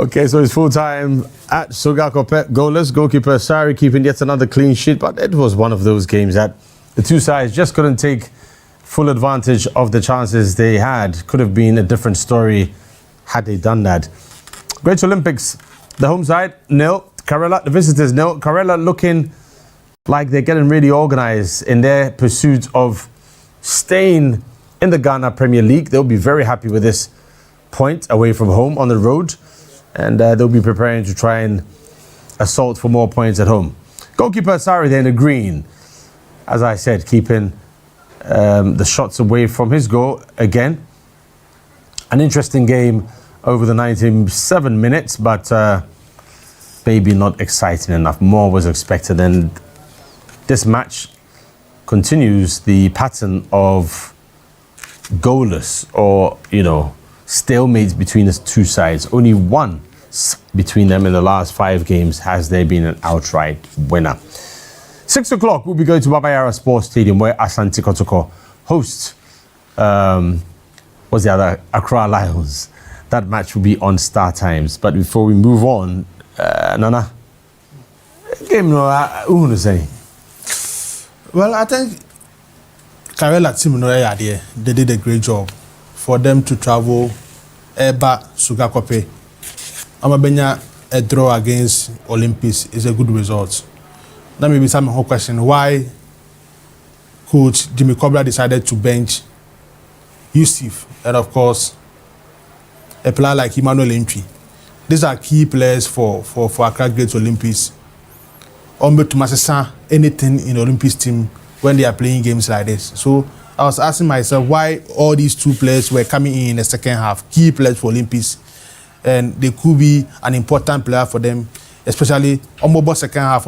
Okay, so it's full time at Sugakope. Goalless. Goalkeeper Sari keeping yet another clean sheet, but it was one of those games that the two sides just couldn't take full advantage of the chances they had. Could have been a different story had they done that. Great Olympics. The home side, 0. Karela, the visitors, 0. Karela looking like they're getting really organized in their pursuit of staying in the Ghana Premier League. They'll be very happy with this point away from home on the road, and they'll be preparing to try and assault for more points at home. Goalkeeper Sari there in the green, as I said, keeping the shots away from his goal again. An interesting game over the 97 minutes, but maybe not exciting enough. More was expected, and this match continues the pattern of goalless, or, you know, stalemates between the two sides. Only one between them in the last 5 games has there been an outright winner. 6 o'clock, we'll be going to Babayara Sports Stadium, where Asante Kotoko hosts, what's the other? Accra Lions. That match will be on Star Times. But before we move on, Nana, game no, say. Well, I think Karela team they did a great job for them to travel back Sugakope. Amabenya a draw against Olympics is a good result. Now maybe some whole question why coach Jimmy Cobbler decided to bench Yusuf and of course a player like Emmanuel Entry. These are key players for Accra Great Olympics. To Masasa anything in the Olympics team when they are playing games like this. So I was asking myself why all these 2 players were coming in the second half, key players for Olympics, and they could be an important player for them, especially on mobile second half.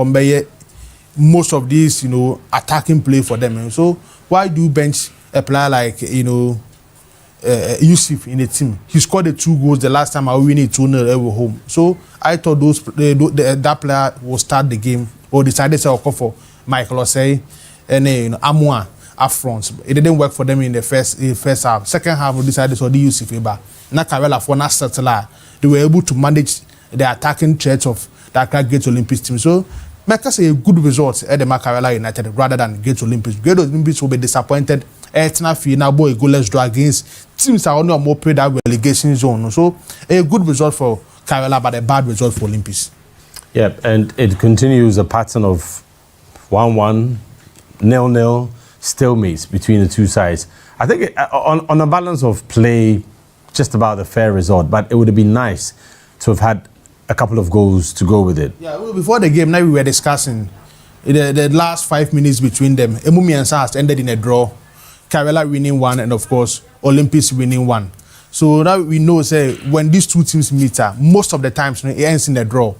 Most of these, you know, attacking play for them. And so why do you bench a player like, you know, Yusuf in the team? He scored the 2 goals the last time I win it 2-0 at home. So I thought that player will start the game, or decided to go for Michael Osei and you know, Amwa up front. It didn't work for them in the first half. Second half, we decided to do Yusuf Eba. Now Karela for not settler. They were able to manage the attacking threat of the Accra Great Olympics team. So make us a good result at the Karela United rather than Great Olympics. Great Olympics will be disappointed. Now boy goalless draw against teams are only more paid that relegation zone. So a good result for Karela, but a bad result for Olympics. Yeah, and it continues a pattern of 1-1, 0-0, stalemates between the two sides. I think on a balance of play, just about a fair result, but it would have been nice to have had a couple of goals to go with it. Yeah, well, before the game, now we were discussing the last 5 minutes between them. Emumi and SARS ended in a draw. Karela winning 1, and of course, Olympics winning 1. So now we know, say, when these 2 teams meet, most of the times it ends in a draw.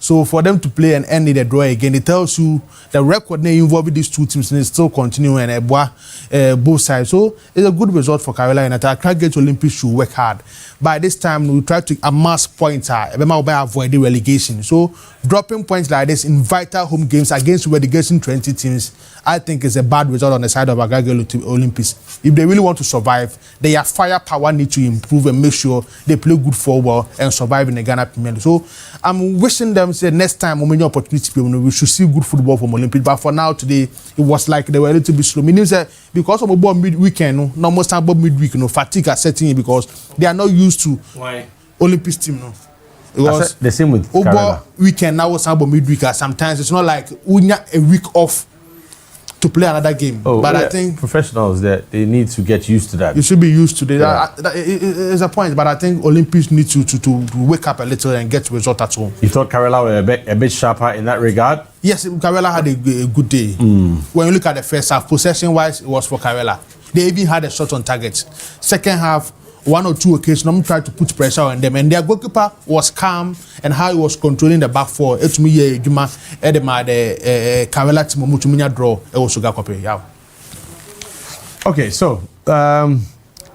So for them to play and end in a draw again, it tells you the record involving these 2 teams is still continuing and both sides. So it's a good result for Karela United. Accra Great Olympics should work hard. By this time, we try to amass points, avoid the relegation. So dropping points like this in vital home games against relegation 20 teams, I think is a bad result on the side of Accra Great Olympics. If they really want to survive, their firepower need to improve and make sure they play good football and survive in the Ghana Premier League. So I'm wishing them, say, next time when opportunity, we should see good football from Olympics. But for now, today, it was like they were a little bit slow. Meaning that because of a mid-weekend, no more time about midweek, fatigue are setting in because they are not used to Olympics team. It was the same with Karela. Weekend now was about midweek. Sometimes it's not like we need a week off to play another game. Oh, but yeah. I think professionals that they need to get used to that. You should be used to that. Yeah. It's a point, but I think Olympics need to wake up a little and get result at home. You thought Karela were a bit sharper in that regard? Yes, Karela had a good day. When you look at the first half, possession-wise, it was for Karela. They even had a shot on target. Second half, 1 or 2 occasions, I'm trying to put pressure on them, and their goalkeeper was calm and how he was controlling the back four. It's me, Juma, Edema, the Karela team, Mutuminia draw, Sugakope. Yeah. Okay, so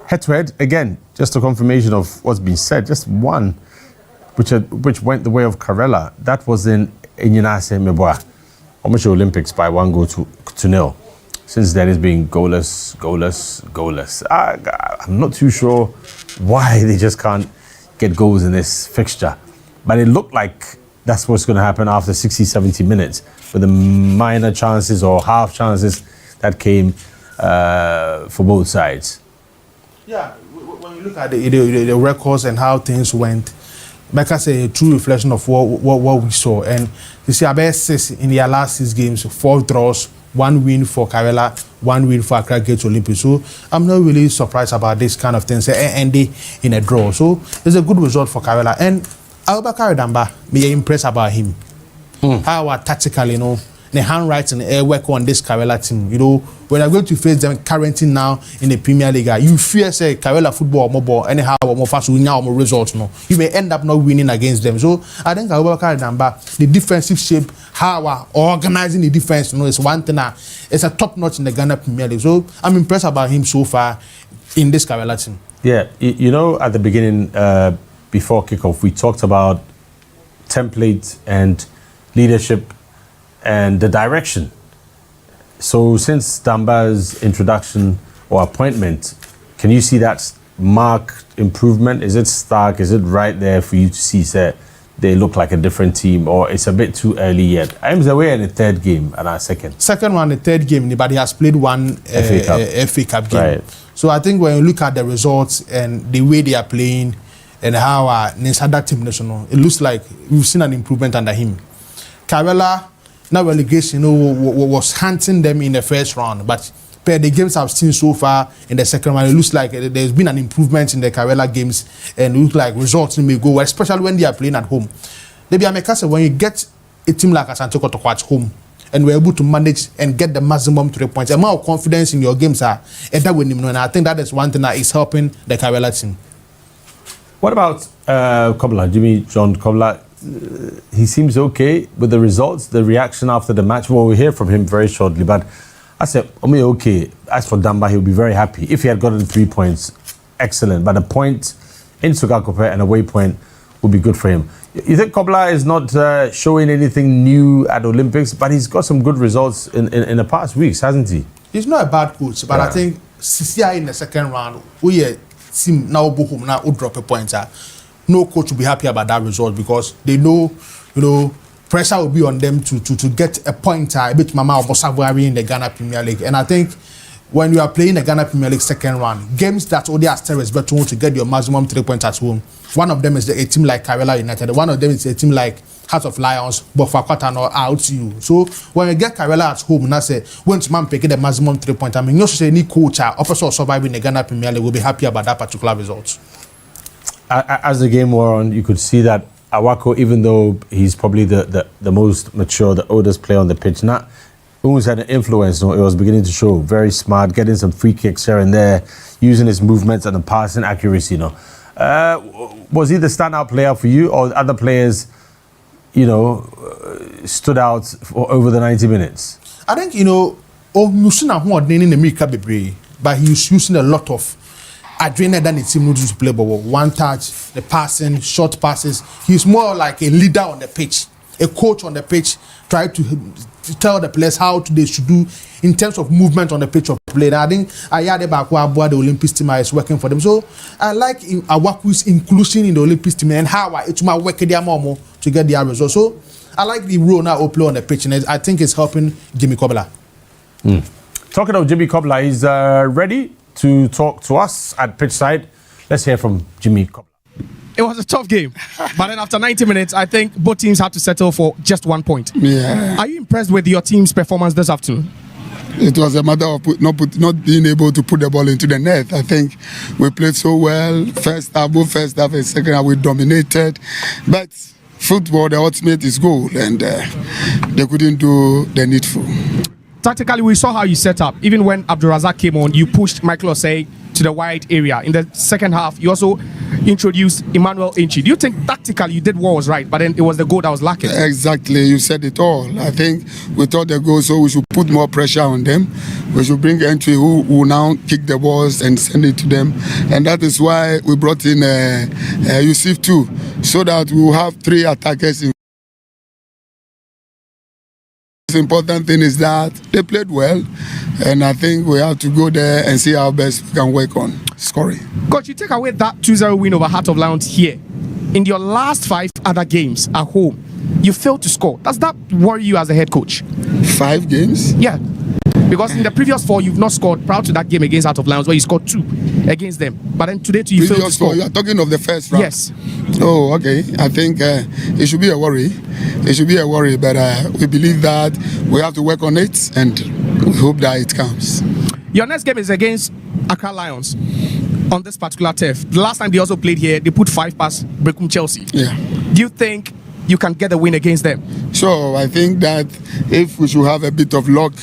head to head again, just a confirmation of what's been said. Just one, which went the way of Karela. That was in Inyinase Meboa, almost Olympics by 1 goal to 0. Since then, it's been goalless. I'm not too sure why they just can't get goals in this fixture. But it looked like that's what's going to happen after 60, 70 minutes with the minor chances or half chances that came for both sides. Yeah, when you look at the records and how things went, like I say, a true reflection of what we saw. And you see, about 6 in their last 6 games, 4 draws, 1 win for Karela, 1 win for Accra Gates Olympics. So I'm not really surprised about this kind of things ending in a draw. So it's a good result for Karela. And Abubakar Damba, me impressed about him. How tactically, you know, the handwriting work on this Karela team. You know, when I'm going to face them currently now in the Premier League, you fear say Karela football more ball anyhow or more fast win more results. No, you may end up not winning against them. So I think Abubakar Damba, the defensive shape, how organizing the defense, you know, is one thing. It's a top notch in the Ghana Premier League. So I'm impressed about him so far in this Karela team. Yeah, you know, at the beginning, before kickoff, we talked about template and leadership and the direction. So since Damba's introduction or appointment, can you see that marked improvement? Is it stark? Is it right there for you to see that they look like a different team, or it's a bit too early yet? I'm away in the 3rd game and our second. Second one, the 3rd game, but he has played one FA Cup game. Right. So I think when you look at the results and the way they are playing and how that team national, it looks like we've seen an improvement under him. Karela, now relegation, you know, was hunting them in the first round, but per the games I've seen so far in the second round, it looks like there's been an improvement in the Karela games, and it looks like results may go well, especially when they are playing at home. Maybe I'm a when you get a team like Asante Kotoko at home, and we're able to manage and get the maximum 3 points, the amount of confidence in your games are that with him, and I think that is one thing that is helping the Karela team. What about Cobbler, Jimmy John Cobbler? He seems okay with the results, the reaction after the match. Well, we'll hear from him very shortly. But I said, okay. As for Damba, he'll be very happy. If he had gotten 3 points, excellent. But a point in Sugakope and away point would be good for him. You think Cobbler is not showing anything new at Olympics, but he's got some good results in the past weeks, hasn't he? He's not a bad coach, but I think CCI in the second round, we team now go home now drop a point. No coach will be happy about that result because they know, you know, pressure will be on them to get a point a bit mama or in the Ghana Premier League. And I think when you are playing the Ghana Premier League second round, games that only are still better to get your maximum 3 points at home. One of them is a team like Karela United. One of them is a team like Heart of Lions, but for Kwatano out you. So when you get Karela at home, and I say when man pick the maximum 3 points, I mean, you should say any coach or officer surviving the Ghana Premier League will be happy about that particular result. As the game wore on, you could see that Awako, even though he's probably the most mature, the oldest player on the pitch, not always had an influence. You know, it was beginning to show. Very smart, getting some free kicks here and there, using his movements and the passing accuracy. You know, was he the standout player for you, or other players, you know, stood out for over the 90 minutes? I think, you know, but he's using a lot of adrenaline than the team knows to play ball. One touch, the passing, short passes. He's more like a leader on the pitch, a coach on the pitch, try to tell the players how they should do in terms of movement on the pitch of play. And I think the Olympics team is working for them. So I like Awaku's inclusion in the Olympics team and how it's my work their more to get their results. So I like the role now play on the pitch, and I think it's helping Jimmy Cobbler. Talking of Jimmy Cobbler, he's ready to talk to us at pitch side. Let's hear from Jimmy Cobbler. It was a tough game, but then after 90 minutes, I think both teams had to settle for just 1 point. Yeah. Are you impressed with your team's performance this afternoon? It was a matter of not being able to put the ball into the net. I think we played so well. Both first half and second half, we dominated. But football, the ultimate is goal, and they couldn't do the needful. Tactically, we saw how you set up. Even when Abdulrazak came on, you pushed Michael Osei to the wide area. In the second half, you also introduced Emmanuel Inchi. Do you think tactically you did what was right, but then it was the goal that was lacking? Exactly, you said it all. I think we thought the goal, so we should put more pressure on them. We should bring Entry who will now kick the balls and send it to them. And that is why we brought in Yusuf too, so that we will have 3 attackers in. The important thing is that they played well, and I think we have to go there and see how best we can work on scoring. Coach, you take away that 2-0 win over Heart of Lions here. in your last 5 other games at home, you failed to score. Does that worry you as a head coach? 5 games? Yeah. Because in the previous 4, you've not scored prior to that game against Out of Lions, where you scored 2 against them. But then today, you failed to score. 4, you are talking of the first round? Yes. Oh, okay. I think it should be a worry. It should be a worry, but we believe that we have to work on it, and we hope that it comes. Your next game is against Accra Lions on this particular turf. The last time they also played here, they put 5 past Brekum Chelsea. Yeah. Do you think you can get a win against them? So I think that if we should have a bit of luck,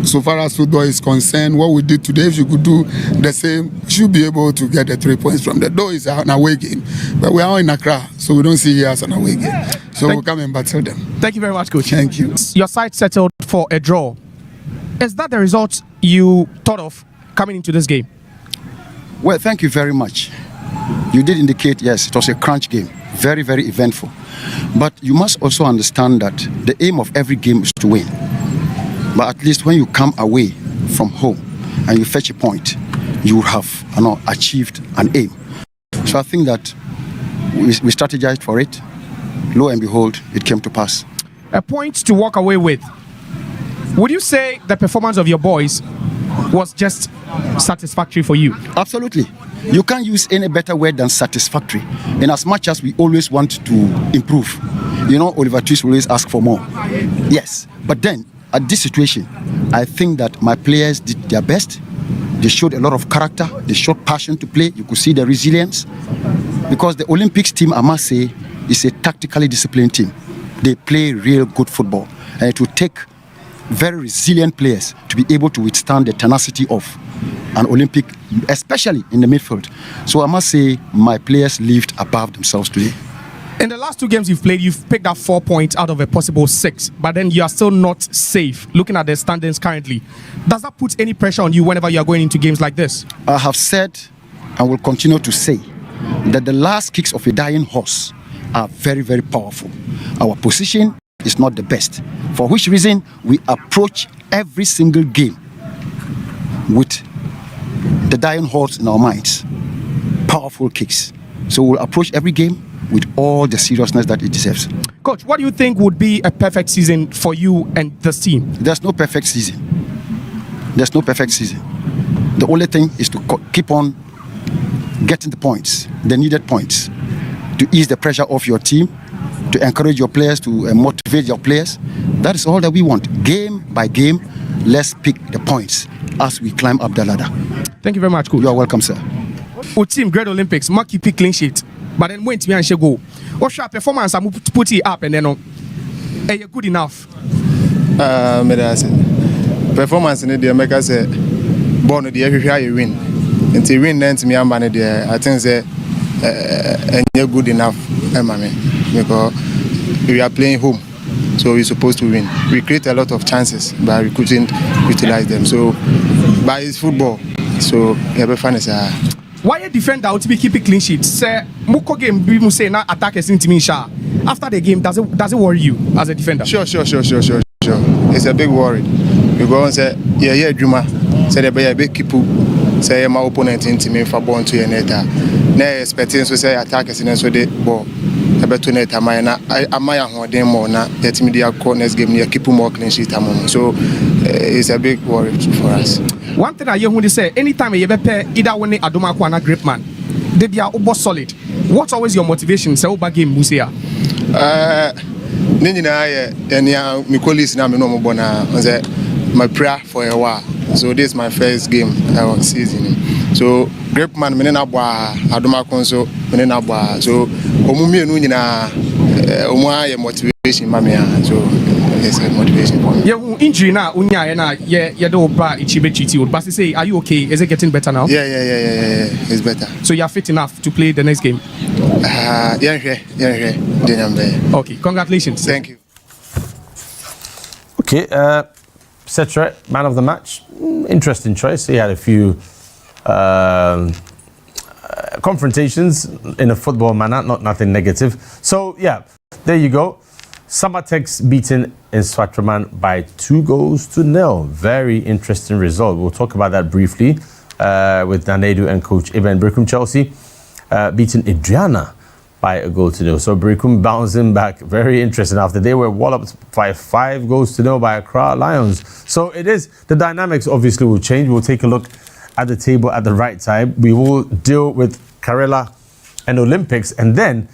so far as football is concerned, what we did today, if you could do the same, we should be able to get the 3 points from there. Though it's an away game, but we are in Accra, so we don't see it as an away game. So we'll come and battle them. Thank you very much, Coach. Thank you. Your side settled for a draw. Is that the result you thought of coming into this game? Well, thank you very much. You did indicate, yes, it was a crunch game. Very, very eventful. But you must also understand that the aim of every game is to win. But at least when you come away from home and you fetch a point, you have achieved an aim. So I think that we strategized for it. Lo and behold, it came to pass. A point to walk away with. Would you say the performance of your boys was just satisfactory for you? Absolutely. You can't use any better word than satisfactory. In as much as we always want to improve. You know, Oliver Twist always ask for more. Yes, but then at this situation, I think that my players did their best. They showed a lot of character. They showed passion to play. You could see the resilience. Because the Olympics team, I must say, is a tactically disciplined team. They play real good football. And it will take very resilient players to be able to withstand the tenacity of an Olympic, especially in the midfield. So I must say, my players lived above themselves today. In the last 2 games you've played, you've picked up 4 points out of a possible 6, but then you are still not safe looking at the standings currently. Does that put any pressure on you whenever you are going into games like this? I have said and will continue to say that the last kicks of a dying horse are very, very powerful. Our position is not the best, for which reason we approach every single game with the dying horse in our minds. Powerful kicks. So we'll approach every game with all the seriousness that it deserves. Coach, what do you think would be a perfect season for you and this team? There's no perfect season. There's no perfect season. The only thing is to keep on getting the points, the needed points, to ease the pressure off your team, to encourage your players, to motivate your players. That is all that we want. Game by game, let's pick the points as we climb up the ladder. Thank you very much, Coach. You are welcome, sir. Our team, Great Olympics, mark you pick clean sheet, but then went to me and she go. What's your performance? I'm put it up and then you're good enough. Performance in the America say, born the every you win. Until win, then to me, I'm there. I think say, you're good enough, because we are playing home, so we're supposed to win. We create a lot of chances, but we couldn't utilize them. So, but it's football, so every fan is why a defender would be keeping clean sheet? Say, Muko game, we say now attack is into me. After the game, does it worry you as a defender? Sure. It's a big worry. Because say, yeah, Juma, say the big people, say my opponent into me for born to a neta. Now expecting to say attack is in so the ball. I bet to net I might them more now. Let me the corners give me a keep more clean sheet. So it's a big worry for us. One thing I hear when they say, anytime you ever either when Adoma Kwana grip man, they be over solid. What's always your motivation? Say over game Musia. My colleagues now know my prayer for a while. So this is my first game season. So grip man menena bwa Adoma Konso menena bwa. So omumi enu nyina omwa motivation mamia. So it's a motivation for me. Yeah, injury now, you do bad Ichibe. But say, are you okay? Is it getting better now? Yeah. It's better. So you are fit enough to play the next game? Yeah. Okay, congratulations. Thank you. Okay, Setre, man of the match. Interesting choice. He had a few confrontations in a football manner, nothing negative. So yeah, there you go. Samatex beaten in Swatraman by 2-0. Very interesting result. We'll talk about that briefly with Nanedu and Coach Iben Brekum. Chelsea beaten Adriana by a goal to 0. So Berekum bouncing back, very interesting after they were walloped by 5 goals to 0 by Accra Lions. So it is, the dynamics obviously will change. We'll take a look at the table at the right time. We will deal with Karela and Olympics and then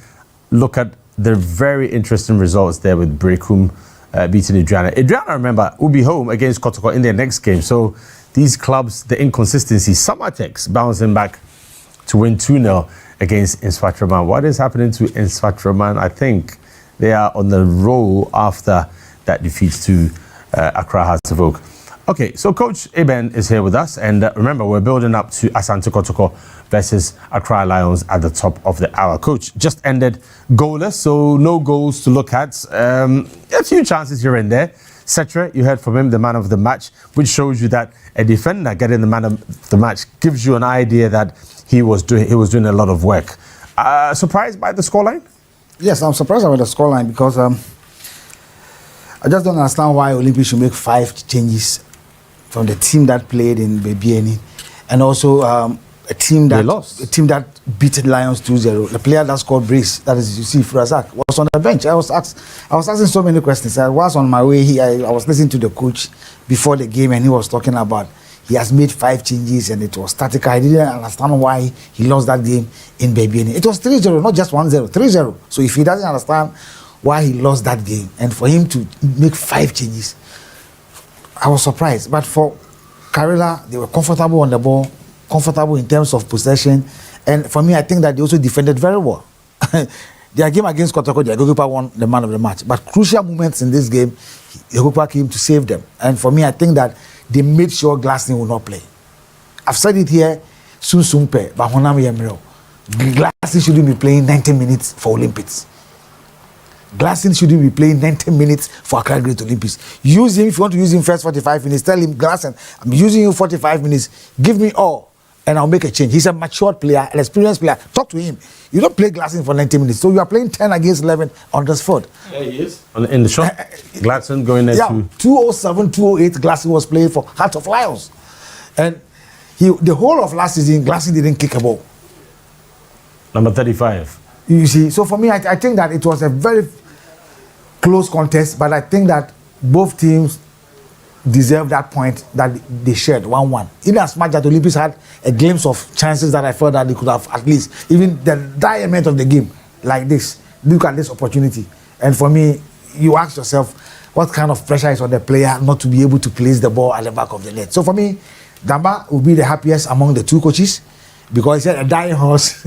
look at the very interesting results there with Berekum beating Adriana. Adriana, remember, will be home against Kotoko in their next game. So these clubs, the inconsistency, Samatex bouncing back to win 2-0 against Nsfatraman. What is happening to Nsfatraman? I think they are on the roll after that defeat to Accra Hearts of Oak. Okay, so Coach Eben is here with us, and remember, we're building up to Asante Kotoko versus Accra Lions at the top of the hour. Coach just ended goalless, so no goals to look at. A few chances here and there. Cetra, you heard from him, the man of the match, which shows you that a defender getting the man of the match gives you an idea that he was doing a lot of work. Surprised by the scoreline? Yes, I'm surprised by the scoreline because I just don't understand why Olympics should make 5 changes from the team that played in Bebieni, and also a team that beat Lions 2-0. The player that scored brace, that is, you see, Razak, was on the bench. I was asking so many questions. I was on my way here. I was listening to the coach before the game, and he was talking about he has made 5 changes and it was static. I didn't understand why he lost that game in Bebieni. It was 3-0, not just 1-0, 3-0. So if he doesn't understand why he lost that game, and for him to make 5 changes, I was surprised. But for Karela, they were comfortable on the ball, comfortable in terms of possession, and for me, I think that they also defended very well. Their game against Kotoko, their goalkeeper won the man of the match. But crucial moments in this game, the goalkeeper came to save them. And for me, I think that they made sure Glasson will not play. I've said it here, soon, but Honam Yemiro. Glasson shouldn't be playing 90 minutes for Olympics. Glasson shouldn't be playing 90 minutes for Accra Great Olympics. Use him if you want to use him first 45 minutes. Tell him, Glasson, I'm using you 45 minutes. Give me all, and I'll make a change. He's a matured player, an experienced player. Talk to him. You don't play Glasson for 90 minutes. So you are playing 10 against 11 on the spot. Yeah, he is. In the shot, Glasson going there too. 207, 208, Glasson was playing for Heart of Lions. And the whole of last season, Glasson didn't kick a ball. Number 35. You see, so for me, I think that it was a very close contest, but I think that both teams deserve that point that they shared 1-1. In as much that Olympics had a glimpse of chances that I felt that they could have at least even the diamond of the game like this. Look at this opportunity, and for me, you ask yourself, what kind of pressure is on the player not to be able to place the ball at the back of the net? So for me, Damb will be the happiest among the 2 coaches. Because he said a dying horse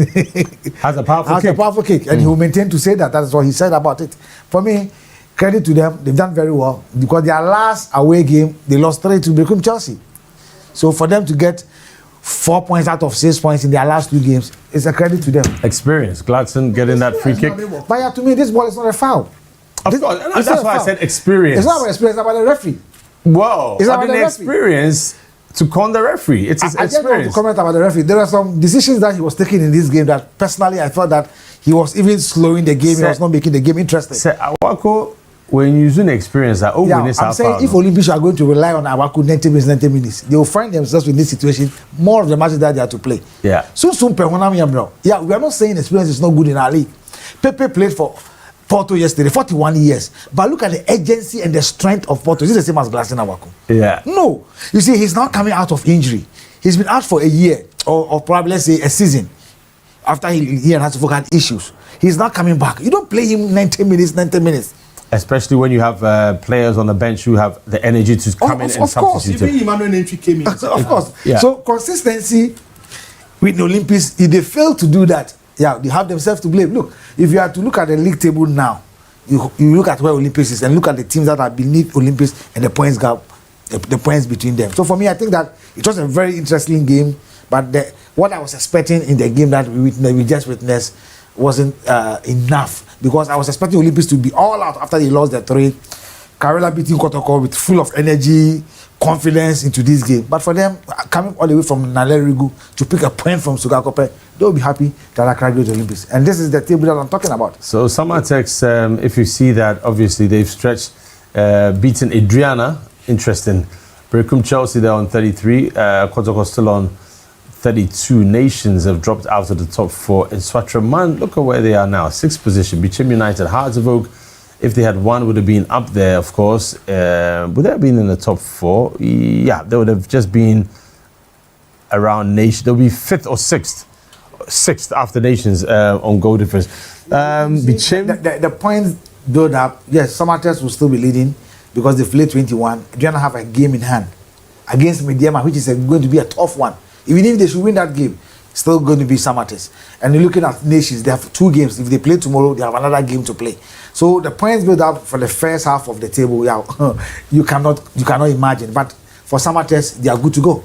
has a powerful kick. And he will maintain to say that. That's what he said about it. For me, credit to them, they've done very well. Because their last away game, they lost 3 to Berekum Chelsea. So for them to get 4 points out of 6 points in their last 2 games, it's a credit to them. Experience. Gladson getting that free kick. But yeah, to me, this ball is not a foul. Of course, that's why I said experience. It's not about experience, it's about the referee. Wow. It's about the experience to con the referee. It's his experience. I just want to comment about the referee. There are some decisions that he was taking in this game that personally I thought that he was even slowing the game. He was not making the game interesting. Say, Awako, when using experience, that I'm saying if Olympics are going to rely on Awako 90 minutes, they will find themselves in this situation more of the matches that they have to play. Yeah. Yeah, we are not saying experience is not good in our league. Pepe played for Porto yesterday, 41 years. But look at the agency and the strength of Porto. This is the same as Glasson Awako. Yeah. No. You see, he's not coming out of injury. He's been out for a year, or probably, let's say, a season. After he and Hasselhoff had issues. He's not coming back. You don't play him 90 minutes. Especially when you have players on the bench who have the energy to come in and substitute. Even Emmanuel entry came in. Of course. Yeah. So consistency with the Olympics, if they fail to do that, they have themselves to blame. Look, if you are to look at the league table now, you look at where Olympics is and look at the teams that are beneath Olympics and the points gap, the points between them. So for me, I think that it was a very interesting game, but what I was expecting in the game that we just witnessed wasn't enough, because I was expecting Olympics to be all out after they lost the 3. Karela beating Kotoko with full of energy, confidence into this game. But for them, coming all the way from Nalerigu to pick a point from Sugakope, they'll be happy that Accra Great Olympics. And this is the table that I'm talking about. So Samatex, if you see that, obviously they've stretched, beaten Adriana. Interesting. Berekum Chelsea there on 33. Kotoko still on 32 nations have dropped out of the top 4 in Swatraman. Look at where they are now. 6th position. Bichim United, Hearts of Oak, if they had won, would have been up there, of course. Would they have been in the top 4? Yeah, they would have just been around nation. They'll be 5th or 6th. 6th after nations on goal difference. Bichim. The points build up. Yes, Samatex will still be leading because they played 21. They don't have a game in hand against Mediama, which is going to be a tough one. Even if they should win that game, still going to be Samatex. And you're looking at nations, they have 2 games. If they play tomorrow, they have another game to play. So the points build up for the first half of the table, yeah, you cannot imagine. But for Samatex, they are good to go.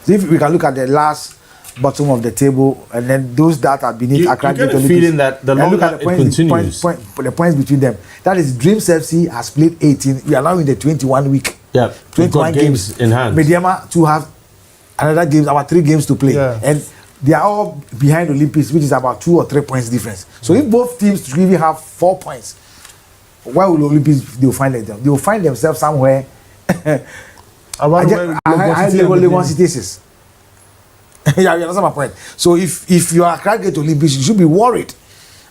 So if we can look at the last bottom of the table, and then those that are beneath Accra, you get a feeling that the longer it continues, the points between them. That is, Dreams FC has played 18. We are now in the 21 week. Yeah, 21 games in hand. Mediama to have another game, about 3 games to play, and they are all behind Olympics, which is about 2 or 3 points difference. So if both teams really have 4 points, why will Olympics they will find them? They will find themselves somewhere. I level cities. Yeah, you understand my point. So if you are Accra to Olympics, you should be worried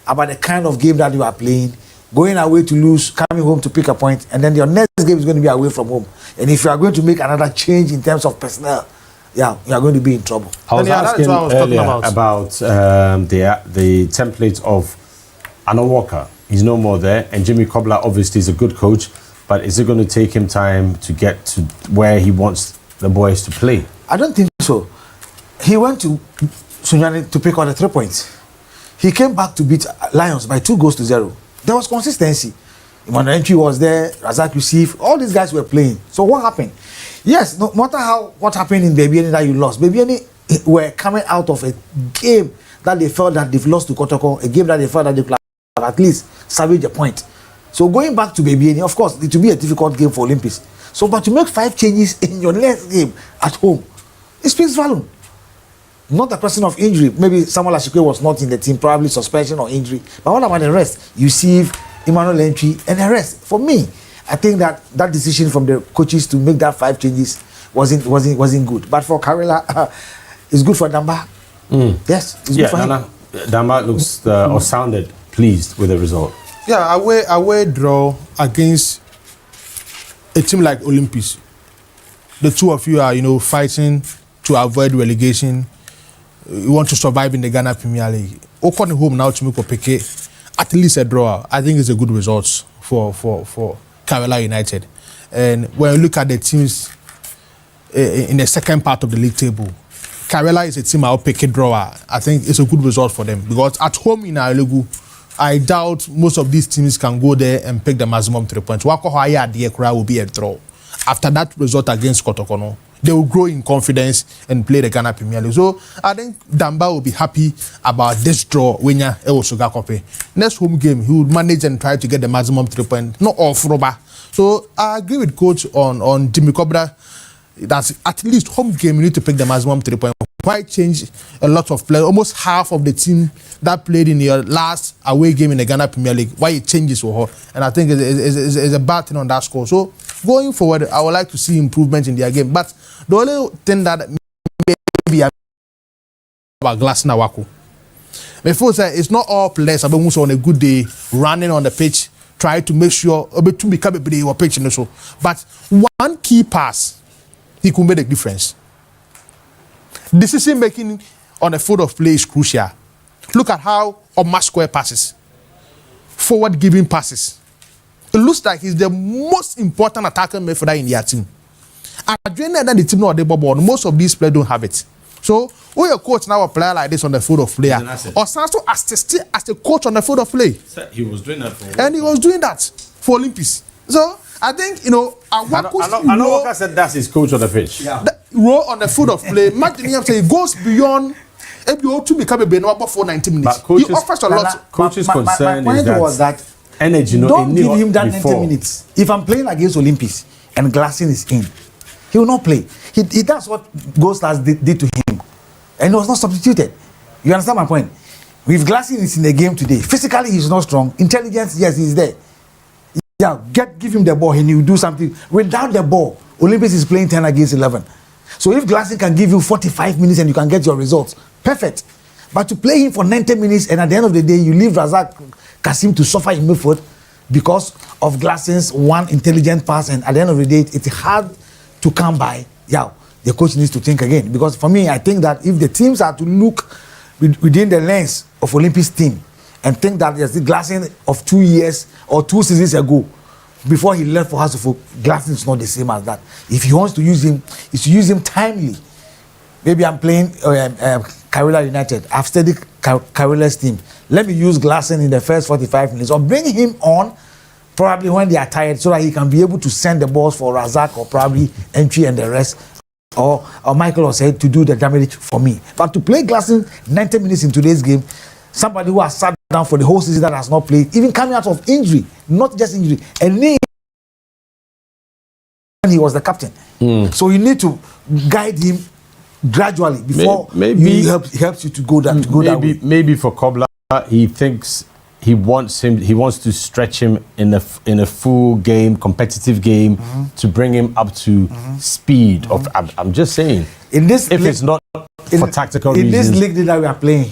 about the kind of game that you are playing, going away to lose, coming home to pick a point, and then your next game is going to be away from home. And if you are going to make another change in terms of personnel, yeah, you are going to be in trouble. I was asking earlier about the template of Anna Walker. He's no more there, and Jimmy Cobbler obviously is a good coach, but is it going to take him time to get to where he wants the boys to play? I don't think so. He went to Sunyani to pick on the 3 points. He came back to beat Lions by 2-0. There was consistency. Emmanuel Entry was there, Razak Yusuf, all these guys were playing. So what happened? Yes, no matter what happened in Bebiani that you lost, Bebiani were coming out of a game that they felt that they've lost to Kotoko, a game that they felt that they could have at least salvage a point. So going back to Bebiani, of course, it will be a difficult game for Olympics. So, but to make 5 changes in your next game at home, it speaks volume. Not a person of injury. Maybe Samuel Ashikwe was not in the team, probably suspension or injury. But what about the rest? You see Emmanuel Entry and the rest. For me, I think that decision from the coaches to make that 5 changes wasn't good. But for Karela, it's good for Damb. Yes, it's good for him. Damb looks or sounded pleased with the result. Yeah, away draw against a team like Olympics. The two of you are, fighting to avoid relegation. You want to survive in the Ghana Premier League. Open home now to make a pick at least a draw. I think it's a good result for Karela United. And when you look at the teams in the second part of the league table, Karela is a team I'll pick a draw. I think it's a good result for them because at home in Arelegu, I doubt most of these teams can go there and pick the maximum 3 points. Wako higher the Accra will be a draw. After that result against Kotoko, they will grow in confidence and play the Ghana Premier League. So I think Damb will be happy about this draw when you Sugar Kope. Next home game, he would manage and try to get the maximum 3 points, not off rubber. So I agree with coach on Jimmy Cobbler. That's at least home game you need to pick the maximum 3 points. Why change a lot of players? Almost half of the team that played in your last away game in the Ghana Premier League. Why it changes for her? And I think it's a bad thing on that score. So going forward, I would like to see improvement in their game. But the only thing that maybe about Glass Nawaku, before say it's not all players are on a good day running on the pitch, try to make sure to become a bit of pitch in the show. But one key pass, he could make the difference. Decision making on the field of play is crucial. Look at how Omar square passes, forward giving passes. It looks like he's the most important attacking midfielder in their team. At the end of the team, most of these players don't have it. So, when your coach now a player like this on the field of play, or Sanso as the coach on the field of play, he was doing that for and he was doing that for Olympics. So, I think I know said that's his coach on the pitch. Yeah. The role on the field of play, it goes beyond. To become a Benoit for 90 minutes. He offers a lot. Coach's concern my point was that energy. Don't give him that 90 minutes. If I'm playing against Olympics and Glassing is in, he will not play. He that's what Ghostlas did to him, and he was not substituted. You understand my point? With Glassing is in the game today. Physically, he's not strong. Intelligence, yes, he's there. Yeah, give him the ball and he'll do something. Without the ball, Olympics is playing 10 against 11. So if Glassing can give you 45 minutes and you can get your results, perfect. But to play him for 90 minutes and at the end of the day you leave Razak Kasim to suffer in midfield because of Glassing's one intelligent pass, and at the end of the day it's hard to come by. Yeah, the coach needs to think again, because for me I think that if the teams are to look within the lens of Olympics team and think that there's the Glassing of 2 years or 2 seasons ago before he left for Hasselhoff, Glassing is not the same as that. If he wants to use him, is to use him timely. Maybe I'm playing Karela United. I've studied Karela's team. Let me use Glassing in the first 45 minutes, or bring him on probably when they are tired, so that he can be able to send the balls for Razak or probably Entry and the rest, or Michael or said to do the damage for me. But to play Glassing 90 minutes in today's game, somebody who has sat down for the whole season that has not played, even coming out of injury, not just injury, a knee, when he was the captain. So you need to guide him gradually before he helps you to go that way. Maybe for Cobbler, he thinks he wants to stretch him in a full game, competitive game, to bring him up to speed. I'm just saying, it's not for tactical reasons. In this league that we are playing,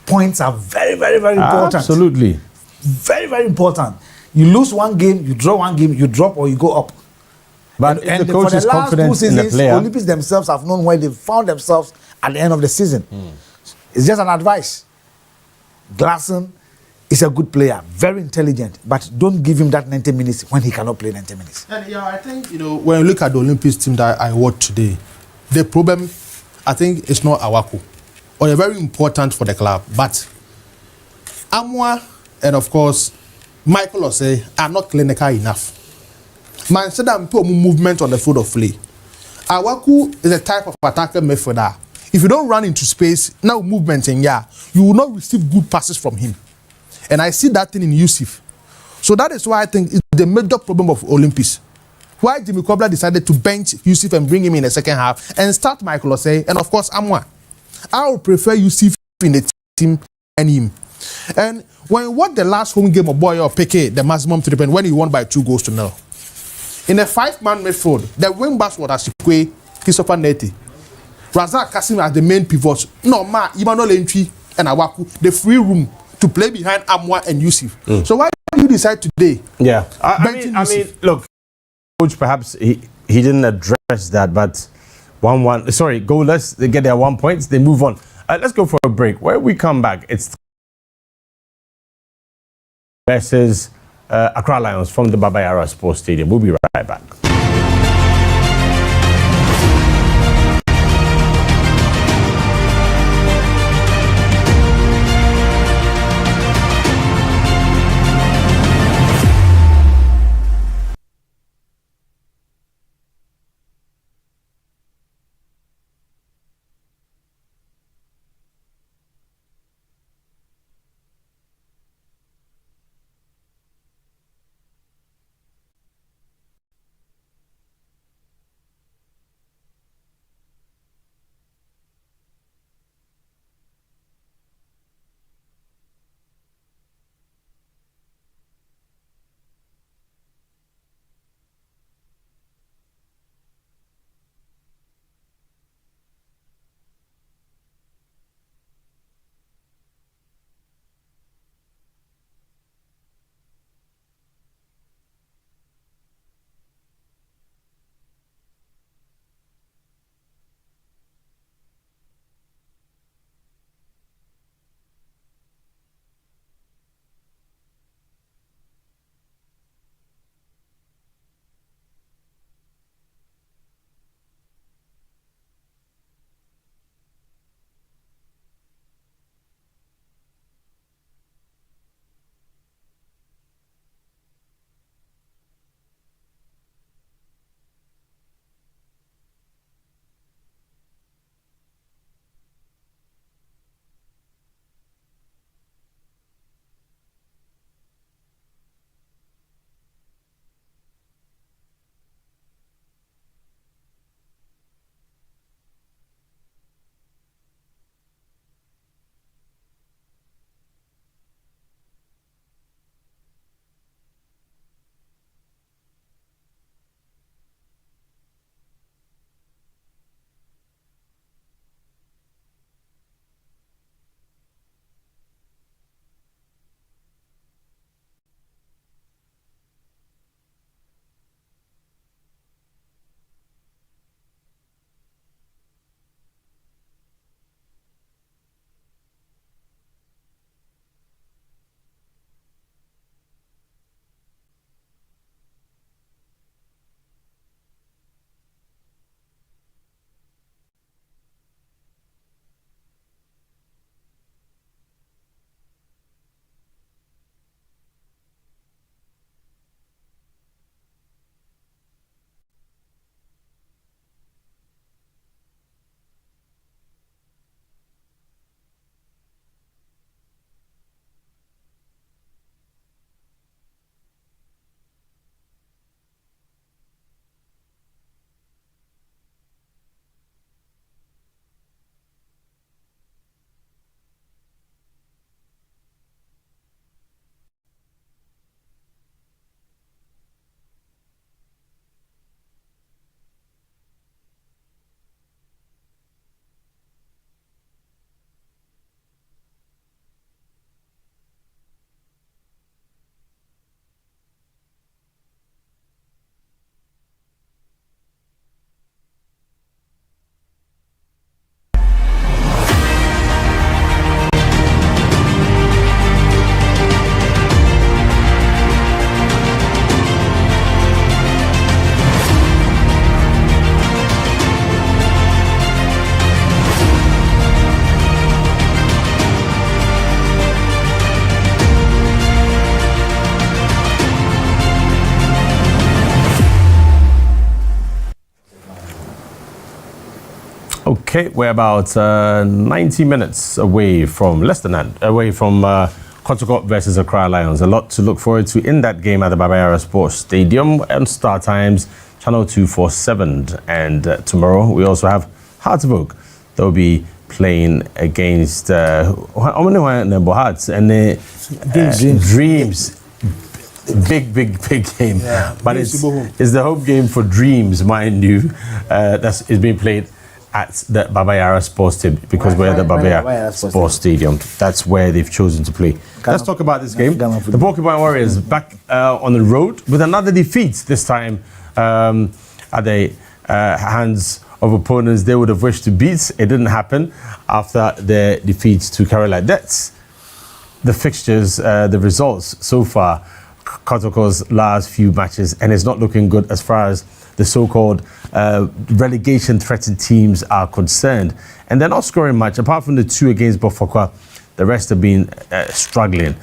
points are very, very, very important. Absolutely. Very, very important. You lose one game, you draw one game, you drop or you go up. But if the coach is confident in the player, Olympics themselves have known where they found themselves at the end of the season. It's just an advice. Glassing is a good player, very intelligent, but don't give him that 90 minutes when he cannot play 90 minutes. And I think, when you look at the Olympics team that I watched today, the problem, I think, is not Awaku, or they're very important for the club, but Amwa and of course Michael Osei are not clinical enough. Man said that movement on the field of play. Awaku is a type of attacker midfielder. If you don't run into space, now movement in you will not receive good passes from him. And I see that thing in Yusuf. So that is why I think it's the major problem of Olympics. Why Jimmy Cobbler decided to bench Yusuf and bring him in the second half and start Michael Osei and of course Amwa. I would prefer Yusuf in the team and him. And when you watch the last home game of Boy or Peke, the maximum 3 points, when he won by 2-0, in a 5-man midfield, the wing backs were Asikwe, Christopher Neti, Razak Kasim as the main pivots. No, Emmanuel Entry and Awaku, the free room to play behind Amwa and Yusuf. So why did you decide today? Yeah, I mean, look, coach, perhaps he didn't address that, but 1-1. Sorry, goalless. They get their 1 point. They move on. Let's go for a break. When we come back, it's versus Accra Lions from the Baba Yara Sports Stadium. We'll be right back. Okay, we're about 90 minutes away from, less than that, away from Kotoko versus Accra Lions. A lot to look forward to in that game at the Baba Yara Sports Stadium and Star Times, Channel 247. And tomorrow we also have Hearts of Oak. They'll be playing against Hearts and Dreams. Big game. Yeah. But it's the home game for Dreams, mind you. That's being played at the Baba Yara Sports Stadium because we're at the Baba Yara Sports Stadium. That's where they've chosen to play. Let's talk about this game. The Porcupine Warriors back on the road with another defeat, this time at the hands of opponents they would have wished to beat. It didn't happen after their defeat to Karela. That's the fixtures, the results so far. Kotoko's last few matches, and it's not looking good as far as the so-called relegation threatened teams are concerned. And they're not scoring much, apart from the 2 against Bofokwa. The rest have been struggling.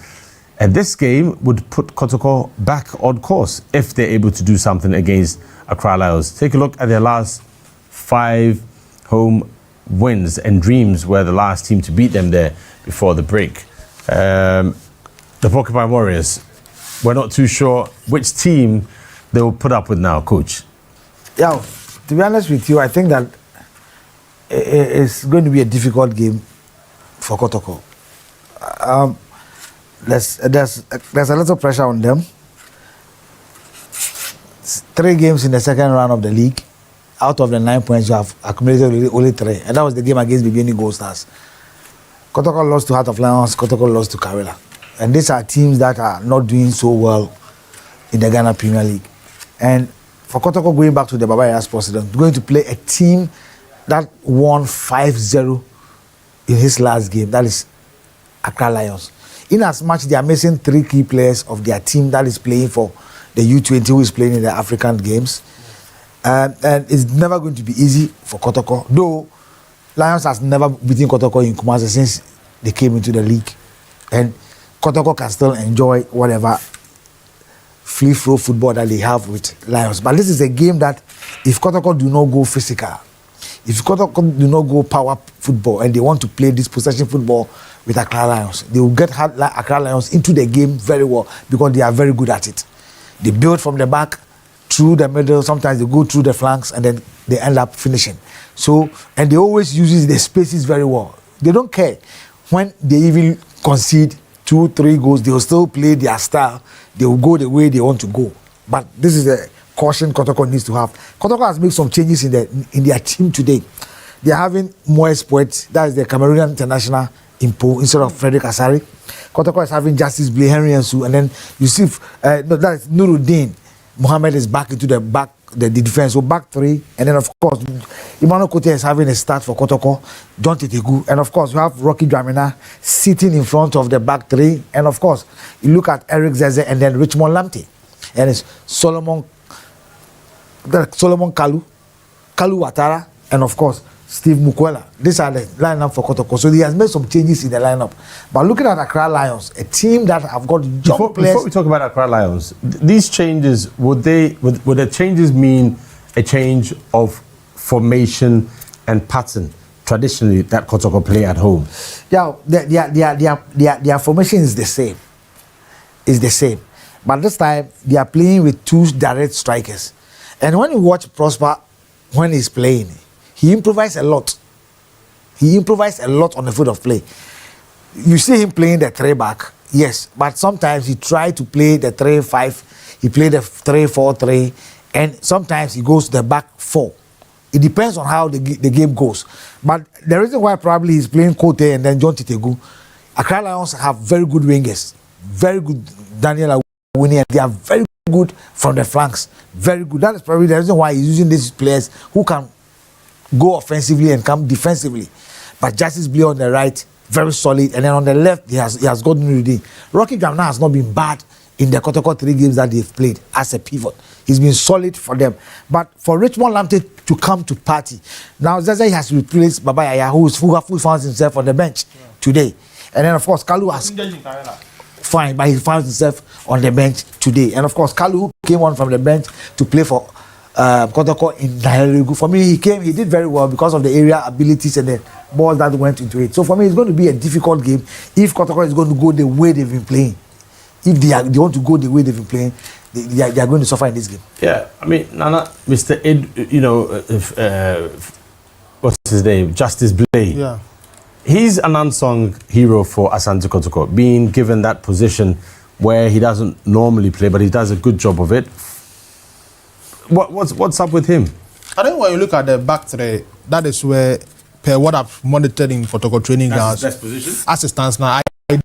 And this game would put Kotoko back on course if they're able to do something against Accra Lions. Take a look at their last 5 home wins, and Dreams were the last team to beat them there before the break. The Porcupine Warriors, we're not too sure which team they will put up with now, Coach. Yeah, to be honest with you, I think that it's going to be a difficult game for Kotoko. There's a little pressure on them. 3 games in the second round of the league. Out of the 9 points, you have accumulated only 3. And that was the game against BBN Gold Stars. Kotoko lost to Heart of Lions, Kotoko lost to Karela. And these are teams that are not doing so well in the Ghana Premier League. And for Kotoko going back to the Baba Yara Sports Stadium, going to play a team that won 5-0 in his last game, that is Accra Lions. In as much they are missing 3 key players of their team that is playing for the U20, who is playing in the African Games. And it's never going to be easy for Kotoko, though Lions has never beaten Kotoko in Kumasi since they came into the league. And Kotoko can still enjoy whatever free-flow football that they have with Lions. But this is a game that if Kotoko do not go physical, if Kotoko do not go power football and they want to play this possession football with Accra Lions, they will get Accra Lions into the game very well because they are very good at it. They build from the back, through the middle, sometimes they go through the flanks and then they end up finishing. So, and they always use the spaces very well. They don't care when they even concede 2-3 goals, they will still play their style. They will go the way they want to go. But this is a caution Kotoko needs to have. Kotoko has made some changes in their team today. They are having Moes Poet, that is the Cameroonian international impo, instead of Frederick Asari. Kotoko is having Justice Blay, Henry Ansu, and then Yusuf, that is Nuruddin. Mohammed is back into the defense, so back 3, and then of course Emmanuel Kote is having a start for Kotoko, John Titegu, and of course you have Rocky Dramina sitting in front of the back 3, and of course you look at Eric Zeze and then Richmond Lamptey, and it's Solomon Kalu Watara, and of course Steve Mukwela. These are the lineup for Kotoko. So he has made some changes in the lineup. But looking at Accra Lions, a team that have got young players. Before we talk about Accra Lions, these changes, would the changes mean a change of formation and pattern traditionally that Kotoko play at home? Yeah, their formation is the same. It's the same. But this time they are playing with 2 direct strikers. And when you watch Prosper when he's playing, he improvised a lot. He improvised a lot on the field of play. You see him playing the 3-back, yes, but sometimes he tried to play the 3-5, he played the 3-4-3, and sometimes he goes to the back 4. It depends on how the game goes. But the reason why probably he's playing Kote and then John Titegu, Accra Lions have very good wingers, very good Daniel Awuni, and they are very good from the flanks, very good. That is probably the reason why he's using these players who can go offensively and come defensively. But Justice Blay on the right, very solid, and then on the left he has got Nuruddin. Rocky Gamna has not been bad in the Kotoko 3 games that they've played as a pivot. He's been solid for them. But for Richmond Lamptey to come to party, now Zeze has replaced Baba Yaya, who found himself on the bench today. And then of course Kalu has fine, but he found himself on the bench today. And of course Kalu, who came on from the bench to play for Kotoko entirely good. For me, he did very well because of the area abilities and the balls that went into it. So for me, it's going to be a difficult game if Kotoko is going to go the way they've been playing. If they want to go the way they've been playing, they are going to suffer in this game. Yeah, I mean, Nana, Mr. Ed, you know, what's his name? Justice Blay. Yeah. He's an unsung hero for Asante Kotoko, being given that position where he doesn't normally play, but he does a good job of it. What's up with him? I think when you look at the back three, that is where, per what I've monitored in Kotoko training grounds, That's his best position? as it stands now, I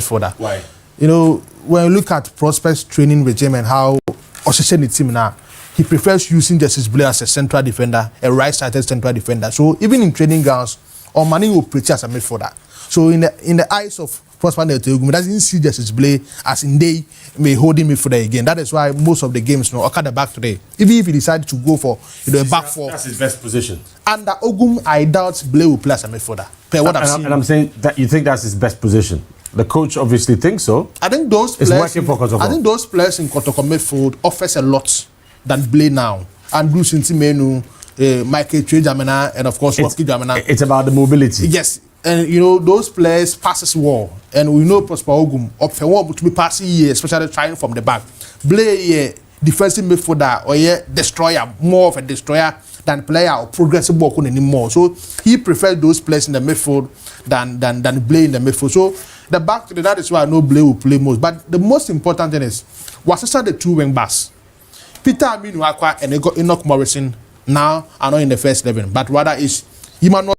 for that. Why? You know, when you look at prospects training regime and how Oshishen the team now, he prefers using Justice Blay as a central defender, a right-sided central defender. So even in training grounds, Omani will preach as a midfielder. So in the eyes of Prosper Netegum, doesn't see Justice Blay as in they may hold him midfielder again. That is why most of the games occur the back today. Even if he decided to go for a back four, That's his best position. under Ogum, I doubt Blay will play as a midfielder. Per what I've seen. And I'm saying that you think that's his best position. The coach obviously thinks so. I think those It's players. working for Kotoko. I think those players in Kotoko midfield offers a lot than Blay now. And Bruce Intimenu, Michael Trejamena, and of course Woski Jamena. It's about the mobility. Yes, and you know those players passes well, and we know Prosper Ogum up for one to be passing here, especially trying from the back. Blay defensive midfielder or destroyer, more of a destroyer than player or progressive ball anymore. So he prefers those players in the midfield than Blay in the midfield. So the back to that is why I know Blay will play most. But the most important thing is was the two wing backs. Peter Aminu Akwa and Enoch Morrison now are not in the first 11, but rather is Emmanuel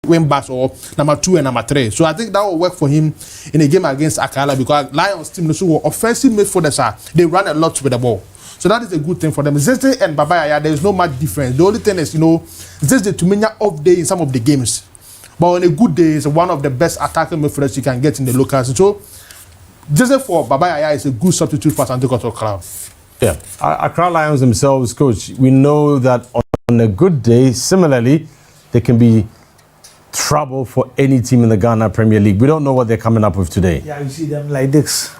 wing backs or number 2 and number 3. So I think that will work for him in a game against Karela because Lions team also offensive midfielders they run a lot with the ball. So that is a good thing for them. Zeste and Babaya, there is no much difference. The only thing is, Zeste to many off day in some of the games. But on a good day, it's one of the best attacking midfielders you can get in the local. So just for Babaya is a good substitute for Asante Kotoko. Yeah. Accra Lions themselves, coach, we know that on a good day, similarly, they can be trouble for any team in the Ghana Premier League. We don't know what they're coming up with today. Yeah, you see them like this.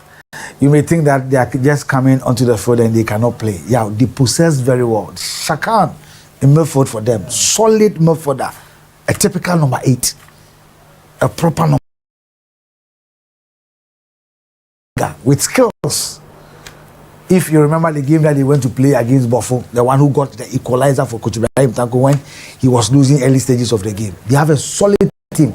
You may think that they are just coming onto the field and they cannot play. Yeah, they possess very well. Shakan, a midfield for them. Solid midfielder. A typical number 8. A proper number with skills. If you remember the game that they went to play against Bofo, the one who got the equalizer for Coach Ibrahim Tanko when he was losing early stages of the game. They have a solid team.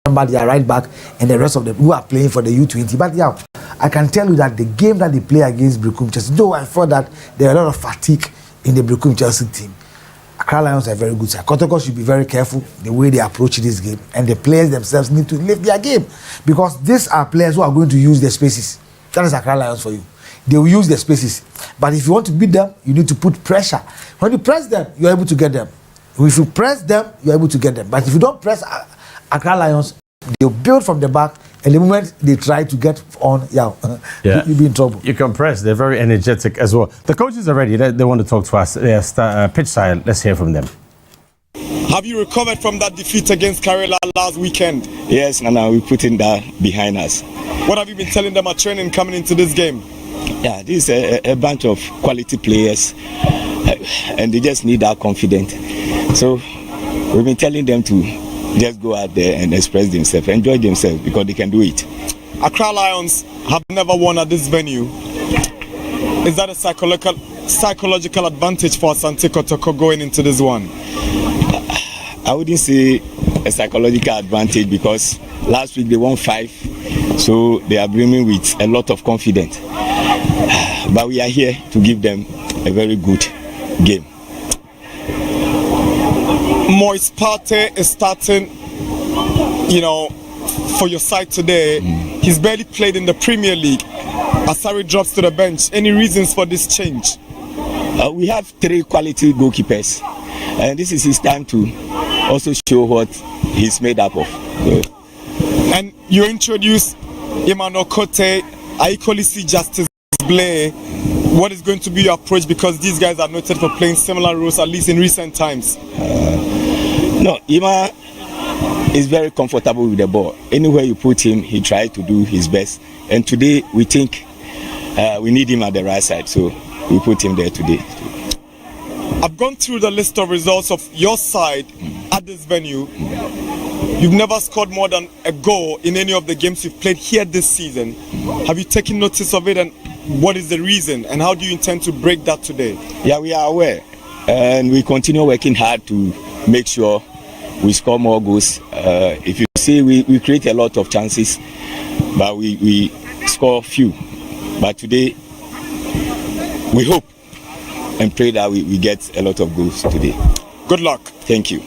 Remember their right back and the rest of them who are playing for the U20. But yeah, I can tell you that the game that they play against Brekum Chelsea, though I thought that there are a lot of fatigue in the Brekum Chelsea team, Accra Lions are very good. Kotoko should be very careful the way they approach this game, and the players themselves need to lift their game because these are players who are going to use the spaces. That is Accra Lions for you. They will use the spaces, but if you want to beat them, you need to put pressure. When you press them, you are able to get them. If you press them, you are able to get them. But if you don't press Accra Lions, they'll build from the back, and the moment they try to get on, you'll be in trouble. You can press. They're very energetic as well. The coaches are ready. They want to talk to us. They're pitch side. Let's hear from them. Have you recovered from that defeat against Karela last weekend? Yes, Nana, we put in that behind us. What have you been telling them at training coming into this game? Yeah, this is a bunch of quality players, and they just need that confidence. So we've been telling them to just go out there and express themselves, enjoy themselves because they can do it. Accra Lions have never won at this venue. Is that a psychological advantage for Asante Kotoko going into this one? I wouldn't say a psychological advantage because last week they won 5, so they are brimming with a lot of confidence. But we are here to give them a very good game. Moise Partey is starting, for your side today. He's barely played in the Premier League. Asari drops to the bench. Any reasons for this change? We have 3 quality goalkeepers, and this is his time to also show what he's made up of. And you introduce Emmanuel Kote. I equally see Justice Blay. What is going to be your approach because these guys are noted for playing similar roles at least in recent times? No, Ima is very comfortable with the ball. Anywhere you put him, he tries to do his best. And today, we think we need him at the right side, so we put him there today. I've gone through the list of results of your side at this venue. You've never scored more than a goal in any of the games you've played here this season. Have you taken notice of it, and what is the reason, and how do you intend to break that today? Yeah, we are aware, and we continue working hard to make sure we score more goals. If you see, we create a lot of chances, but we score few. But today, we hope and pray that we get a lot of goals today. Good luck. Thank you.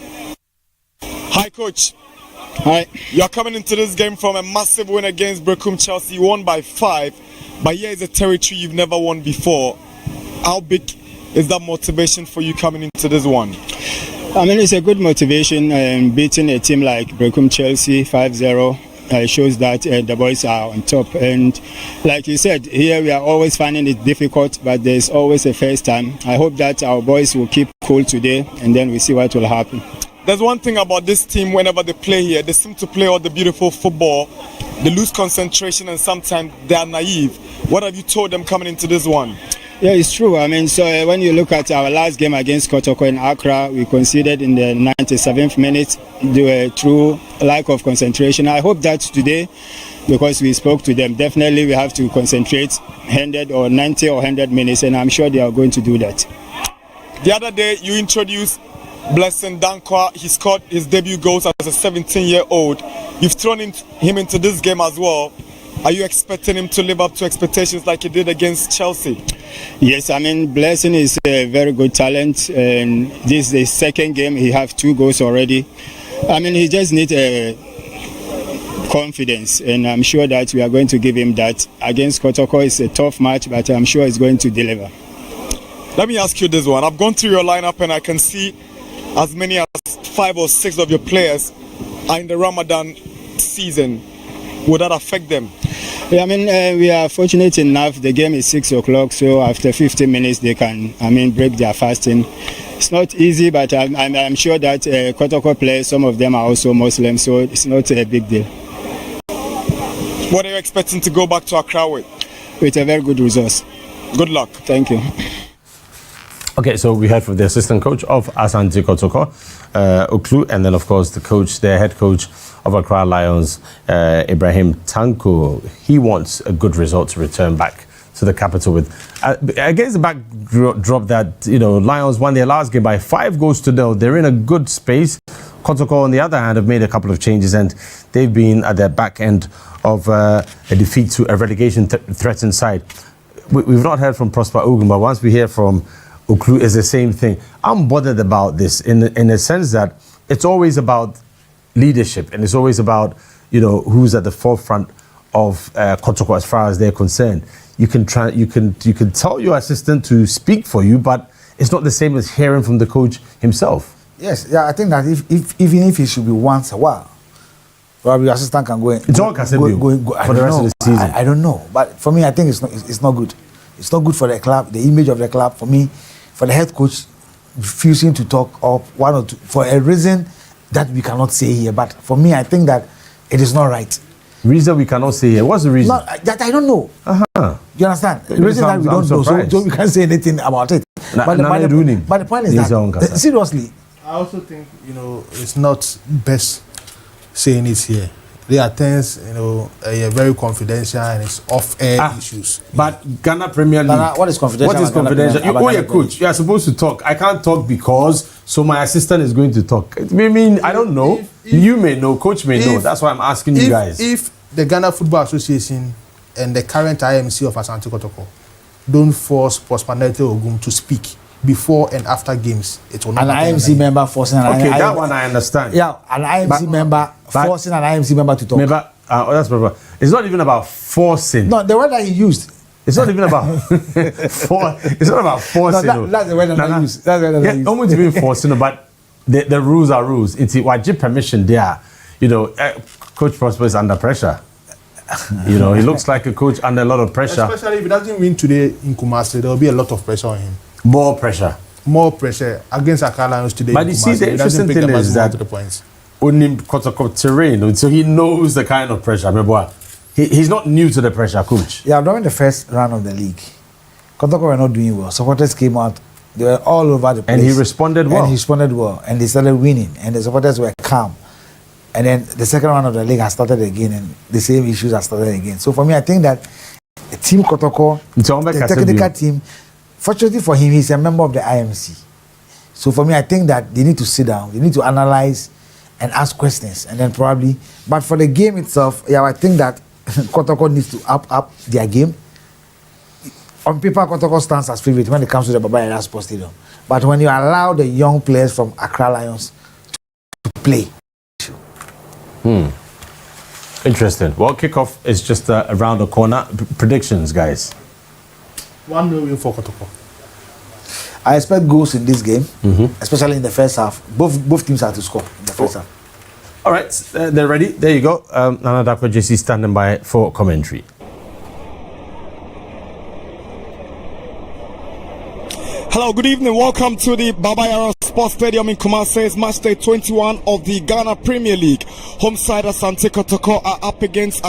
Hi, Coach. Hi. You're coming into this game from a massive win against Brecum Chelsea. You won by 5, but here is a territory you've never won before. How big is that motivation for you coming into this one? I mean, it's a good motivation. Beating a team like Brecum Chelsea 5-0 shows that the boys are on top. And like you said, here we are always finding it difficult, but there's always a first time. I hope that our boys will keep cool today, and then we see what will happen. There's one thing about this team, whenever they play here, they seem to play all the beautiful football. They lose concentration, and sometimes they are naive. What have you told them coming into this one? Yeah, it's true. I mean, so when you look at our last game against Kotoko in Accra, we conceded in the 97th minute through lack of concentration. I hope that today, because we spoke to them, definitely we have to concentrate 100 or 90 or 100 minutes, and I'm sure they are going to do that. The other day, you introduced Blessing Dankwa. He scored his debut goals as a 17-year-old. You've thrown him into this game as well. Are you expecting him to live up to expectations like he did against Chelsea? Yes, I mean, Blessing is a very good talent, and this is the second game. He has 2 goals already. I mean, he just needs confidence, and I'm sure that we are going to give him that. Against Kotoko, it's a tough match, but I'm sure he's going to deliver. Let me ask you this one. I've gone through your lineup, and I can see as many as 5 or 6 of your players are in the Ramadan season. Would that affect them? Yeah, I mean, we are fortunate enough. The game is 6 o'clock, so after 15 minutes they can, break their fasting. It's not easy, but I'm sure that Kotoko players, some of them are also Muslims, so it's not a big deal. What are you expecting to go back to Accra with? With a very good result. Good luck. Thank you. Okay, so we heard from the assistant coach of Asante Kotoko, Oklu, and then of course the head coach of Accra Lions, Ibrahim Tanko. He wants a good result to return back to the capital with. Against the backdrop that, Lions won their last game by 5 goals to 0. They're in a good space. Kotoko, on the other hand, have made a couple of changes, and they've been at the back end of a defeat to a relegation threatened side. We've not heard from Prosper Ogun, but once we hear from Oklu, it's the same thing. I'm bothered about this in a sense that it's always about leadership, and it's always about who's at the forefront of Kotoko as far as they're concerned. You can tell your assistant to speak for you, but it's not the same as hearing from the coach himself. Yes, yeah, I think that even if it should be once a while, probably your assistant can go in. It's all Casemiro for the rest of the season. I don't know, but for me, I think it's not good. It's not good for the club, the image of the club. For me, for the head coach refusing to talk up one or two for a reason that we cannot say here. But for me, I think that it is not right. Reason we cannot say here. What's the reason? That I don't know. You understand? The reason that we don't know, so we can't say anything about it. But the point is that seriously, I also think it's not best saying it here. There are things very confidential, and it's off-air issues. But Ghana Premier League. What is confidential? What is confidential? You're coach. You are supposed to talk. I can't talk because my assistant is going to talk. I mean, I don't know. You may know. Coach may know. That's why I'm asking you guys. If the Ghana Football Association and the current IMC of Asante Kotoko don't force Prosper Ogun to speak before and after games, it will not. An IMC member forcing that one I understand. Yeah, an IMC member forcing an IMC member to talk. That's proper. It's not even about forcing. No, the word that he used. It's not even about It's not about forcing. No, that's the word that I use. That's the word that I use. Almost even forcing, but the rules are rules. It's what give permission there. Coach Prosper is under pressure. He looks like a coach under a lot of pressure. Especially if he doesn't win today in Kumasi, there will be a lot of pressure on him. More pressure against Accra Lions today. But you see, the interesting thing is that Unim Kotoko terrain, so he knows the kind of pressure. Remember, he's not new to the pressure, coach. Yeah, during the first round of the league, Kotoko were not doing well. Supporters came out; they were all over the place, And he responded well. And he responded well, and they started winning, and the supporters were calm. And then the second round of the league has started again, and the same issues have started again. So for me, I think that Team Kotoko, the technical team, fortunately for him, he's a member of the IMC. So for me, I think that they need to sit down, they need to analyze and ask questions, and then probably. But for the game itself, yeah, I think that Kotoko needs to up their game. On paper, Kotoko stands as favorite when it comes to the Baba Yara Sports Stadium. But when you allow the young players from Accra Lions to play. Interesting. Well, kickoff is just around the corner. Predictions, guys. 1-0 win for Kotoko. I expect goals in this game, especially in the first half. Both teams have to score in the first half. All right, they're ready. There you go. Nana Dako JC standing by for commentary. Hello, good evening. Welcome to the Baba Yara Sports Stadium in Kumasi. It's match day 21 of the Ghana Premier League. Home side Asante Kotoko are up against